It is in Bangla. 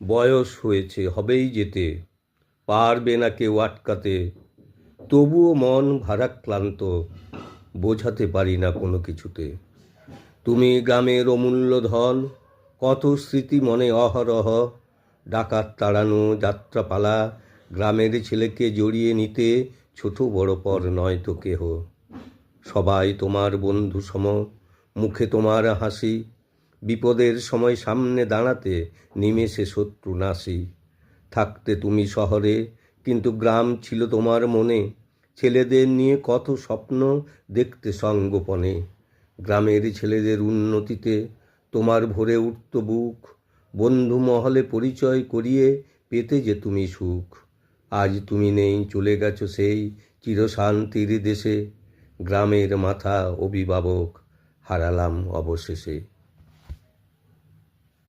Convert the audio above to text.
বয়স হয়েছে, হবেই যেতে, পারবে না কেউ আটকাতে। তবুও মন ভারাক্রান্ত, বোঝাতে পারি না কোনো কিছুতে। তুমি গ্রামের অমূল্য ধন, কত স্মৃতি মনে অহরহ। ডাকাত তাড়ানো, যাত্রাপালা, গ্রামের ছেলেকে জড়িয়ে নিতে ছোট বড় পর নয় তো কেহ। সবাই তোমার বন্ধু সম, মুখে তোমার হাসি, বিপদের সময় সামনে দাঁড়াতে নিমেষে শত্রু নাসি। থাকতে তুমি শহরে, কিন্তু গ্রাম ছিল তোমার মনে। ছেলেদের নিয়ে কত স্বপ্ন দেখতে সঙ্গোপনে। গ্রামের ছেলেদের উন্নতিতে তোমার ভরে উঠত বুক। বন্ধু মহলে পরিচয় করিয়ে পেতে যে তুমি সুখ। আজ তুমি নেই, চলে গেছো সেই চিরশান্তির দেশে। গ্রামের মাথা অভিভাবক হারালাম অবশেষে।